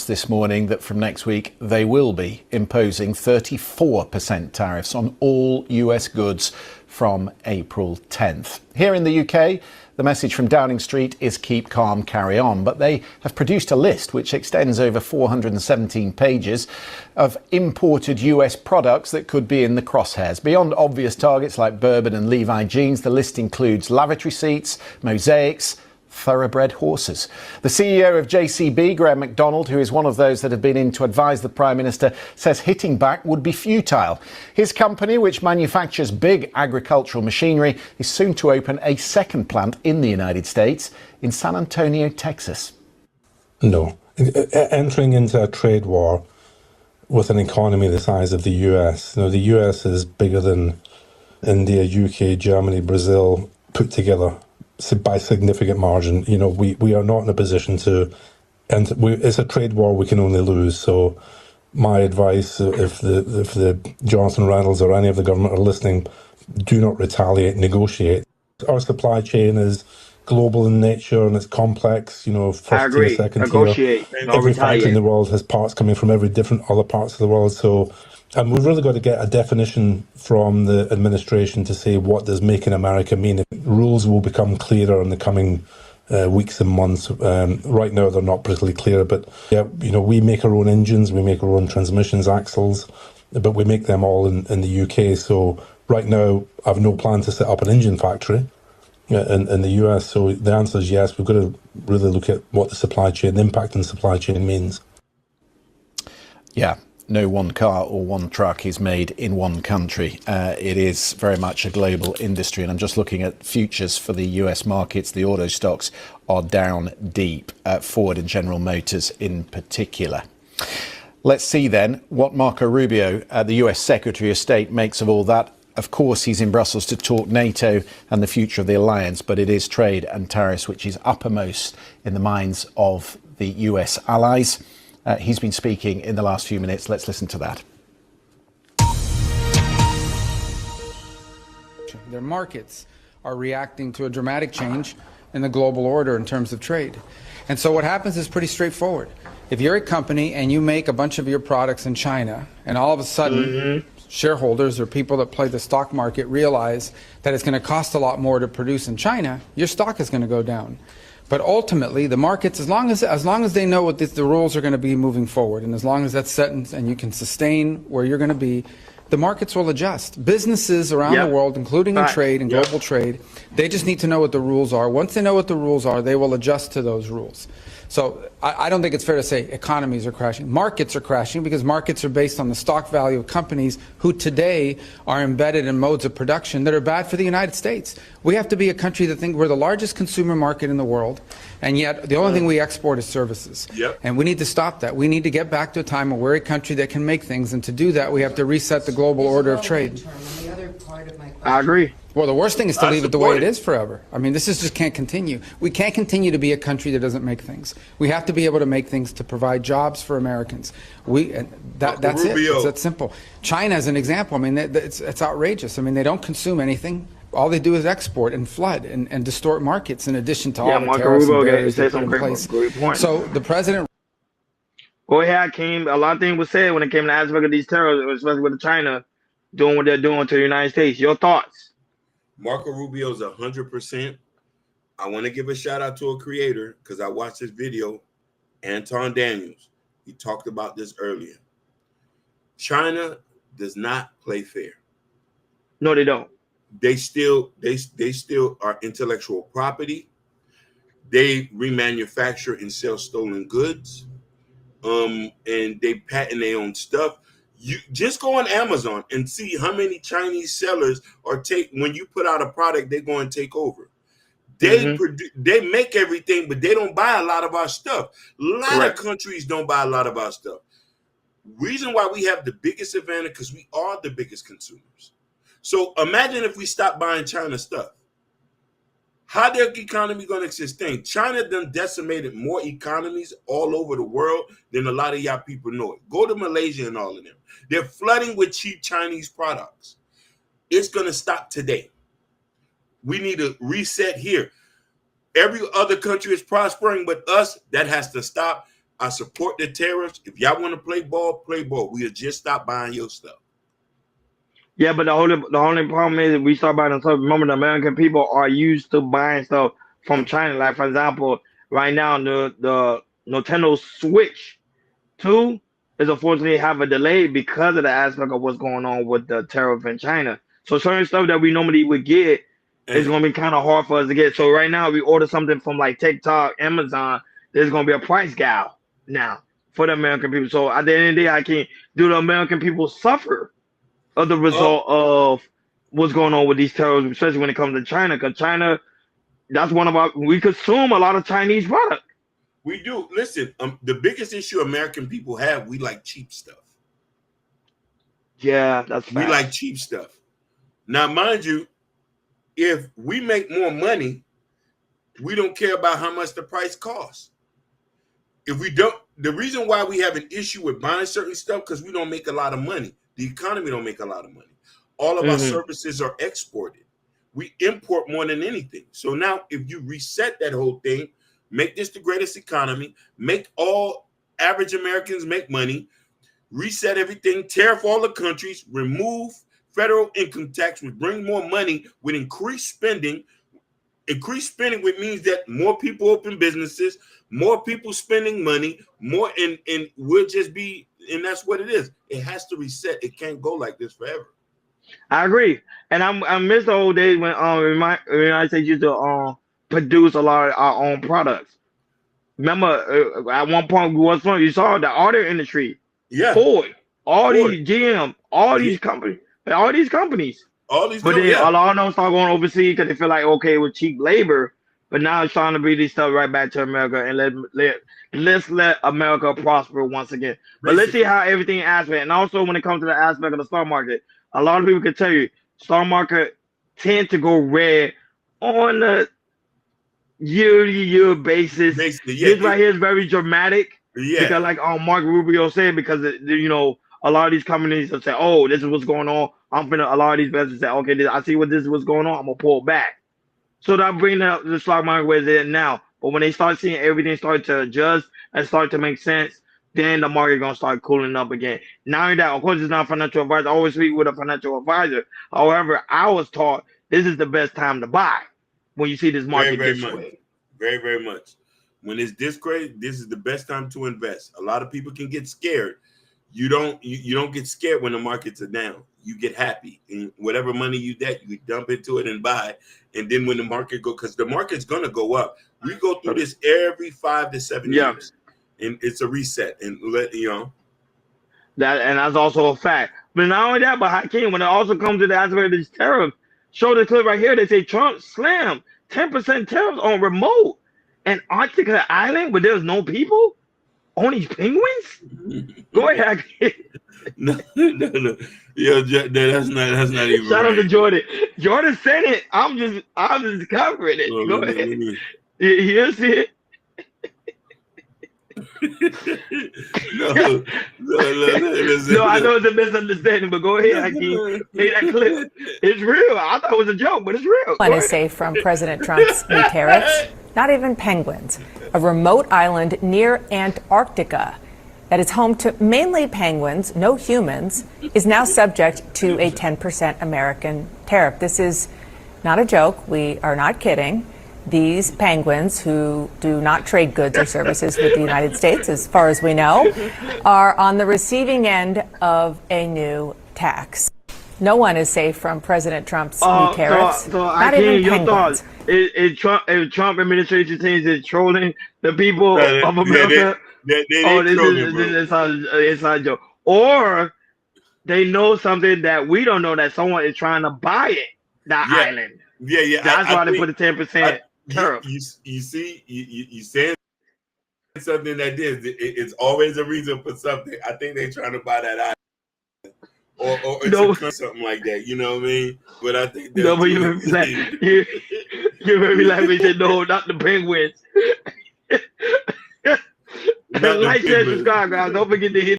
this morning that from next week they will be imposing 34% tariffs on all US goods from April 10th. Here in the UK, the message from Downing Street is keep calm, carry on, but they have produced a list which extends over 417 pages of imported US products that could be in the crosshairs. Beyond obvious targets like bourbon and Levi jeans, the list includes lavatory seats, mosaics, thoroughbred horses. The CEO of JCB, Graham MacDonald, who is one of those that have been in to advise the Prime Minister, says hitting back would be futile. His company, which manufactures big agricultural machinery, is soon to open a second plant in the United States in San Antonio, Texas. No. Entering into a trade war with an economy the size of the US, the US is bigger than India, UK, Germany, Brazil put together by significant margin. We are not in a position to, and it's a trade war we can only lose. So my advice, if the Johnson Reynolds or any of the government are listening, do not retaliate, negotiate. Our supply chain is global in nature and it's complex, first tier, second negotiate. tier. Every factory in the world has parts coming from every different other parts of the world. So, and we've really got to get a definition from the administration to say what does Make in America mean. Rules will become clearer in the coming weeks and months. Right now, they're not particularly clear, but we make our own engines, we make our own transmissions, axles, but we make them all in the UK. So right now, I have no plan to set up an engine factory in the US. So the answer is yes. We've got to really look at what the supply chain, the impact on the supply chain means. Yeah. No one car or one truck is made in one country. It is very much a global industry. And I'm just looking at futures for the US markets. The auto stocks are down deep, Ford and General Motors in particular. Let's see then what Marco Rubio, the US Secretary of State, makes of all that. Of course, he's in Brussels to talk NATO and the future of the alliance, but it is trade and tariffs which is uppermost in the minds of the US allies. He's been speaking in the last few minutes. Let's listen to that. Their markets are reacting to a dramatic change in the global order in terms of trade. And so what happens is pretty straightforward. If you're a company and you make a bunch of your products in China, and all of a sudden shareholders or people that play the stock market realize that it's going to cost a lot more to produce in China, your stock is going to go down. But ultimately, the markets, as long as they know what the rules are going to be moving forward, and as long as that's set and you can sustain where you're going to be, the markets will adjust. Businesses around the world, including in trade and global trade, they just need to know what the rules are. Once they know what the rules are, they will adjust to those rules. So I don't think it's fair to say economies are crashing. Markets are crashing because markets are based on the stock value of companies who today are embedded in modes of production that are bad for the United States. We have to be a country that thinks we're the largest consumer market in the world, and yet the only thing we export is services. And we need to stop that. We need to get back to a time where we're a country that can make things, and to do that we have to reset the global order of trade. I agree. Well, the worst thing is to leave it the way it is forever. I mean, this is just can't continue. We can't continue to be a country that doesn't make things. We have to be able to make things to provide jobs for Americans. That's it. It's that simple. China is an example. I mean, it's outrageous. I mean, they don't consume anything. All they do is export and flood and distort markets in addition to all the tariffs and barriers they put in place. So the president... Go ahead, Hakeem. A lot of things were said when it came to the aspect of these tariffs, especially with China doing what they're doing to the United States. Your thoughts? Marco Rubio is 100%. I want to give a shout out to a creator because I watched this video, Anton Daniels. He talked about this earlier. China does not play fair. No, they don't. They still are intellectual property. They remanufacture and sell stolen goods. And they patent their own stuff. You just go on Amazon and see how many Chinese sellers when you put out a product, they're going to take over. They they make everything, but they don't buy a lot of our stuff. A lot of countries don't buy a lot of our stuff. Reason why we have the biggest advantage because we are the biggest consumers. So imagine if we stop buying China stuff. How their economy going to sustain? China done decimated more economies all over the world than a lot of y'all people know it. Go to Malaysia and all of them. They're flooding with cheap Chinese products. It's going to stop today. We need to reset here. Every other country is prospering, but us, that has to stop. I support the tariffs. If y'all want to play ball, play ball. We'll just stop buying your stuff. Yeah, but the only problem is we start buying stuff. Remember, the American people are used to buying stuff from China. Like, for example, right now the Nintendo Switch 2 is unfortunately have a delay because of the aspect of what's going on with the tariff in China. So certain stuff that we normally would get is going to be kind of hard for us to get. So right now, we order something from like TikTok, Amazon, there's going to be a price gap now for the American people. So at the end of the day, I can't do the American people suffer of the result of what's going on with these tariffs, especially when it comes to China, because China, that's one of we consume a lot of Chinese product. We do. Listen, the biggest issue American people have, we like cheap stuff. Yeah, that's fact. We like cheap stuff. Now, mind you, if we make more money, we don't care about how much the price costs. If we don't, the reason why we have an issue with buying certain stuff, because we don't make a lot of money. The economy don't make a lot of money. All of our services are exported. We import more than anything. So now if you reset that whole thing, make this the greatest economy, make all average Americans make money, reset everything, tariff all the countries, remove federal income tax, would bring more money, would increase spending. Increased spending, which means that more people open businesses, more people spending money, more, and we'll just be, and that's what it is. It has to reset. It can't go like this forever. I agree, and I miss the old days when the United States used to produce a lot of our own products. Remember, at one point you saw the auto industry, Ford, these GM, these companies, all these companies. But then a lot of them start going overseas because they feel like, okay, with cheap labor. But now it's trying to bring this stuff right back to America and let's let America prosper once again. But let's see how everything aspect. And also when it comes to the aspect of the stock market, a lot of people can tell you stock market tend to go red on a year-to-year basis. This right here is very dramatic. Yeah. Because like Mark Rubio said, because a lot of these companies will say, oh, this is what's going on. A lot of these investors say, okay, I see what this is what's going on. I'm going to pull back. So that brings up the stock market where it's at now. But when they start seeing everything start to adjust and start to make sense, then the market going to start cooling up again. Not only that, of course, it's not a financial advisor. I always speak with a financial advisor. However, I was taught this is the best time to buy when you see this market this way. Very, very much. When it's this great, this is the best time to invest. A lot of people can get scared. You don't get scared when the markets are down. You get happy, and whatever money you get, you dump into it and buy. And then when the market go, because the market's gonna go up. We go through this every 5 to 7 years, and it's a reset. And that's also a fact. But not only that, but Hakeem, when it also comes to the aspect of these tariffs, show the clip right here. They say Trump slammed 10% tariffs on remote Antarctica island where there's no people. Only penguins? Go ahead. No. Yeah, that's not even. Shout out to Jordan. Jordan said it. I'm just covering it. Go ahead. You see it? No, I know it's a misunderstanding, but go ahead, Hakeem. Play that clip. It's real. I thought it was a joke, but it's real. One is safe from President Trump's new tariffs. Not even penguins. A remote island near Antarctica that is home to mainly penguins, no humans, is now subject to a 10% American tariff. This is not a joke. We are not kidding. These penguins, who do not trade goods or services with the United States, as far as we know, are on the receiving end of a new tax. No one is safe from President Trump's new tariffs. Not even penguins. If Trump administration thinks it's trolling the people of America, this is a joke. Or they know something that we don't know, that someone is trying to buy it, that island. Yeah. That's why they put a 10% tariff. You see, you saying something that is, it's always a reason for something. I think they're trying to buy that island. Or it's something like that, you know what I mean? But I think that's but you made me laugh. You made me laugh when you said, no, not the penguins. Like, share, subscribe, guys. Don't forget to hit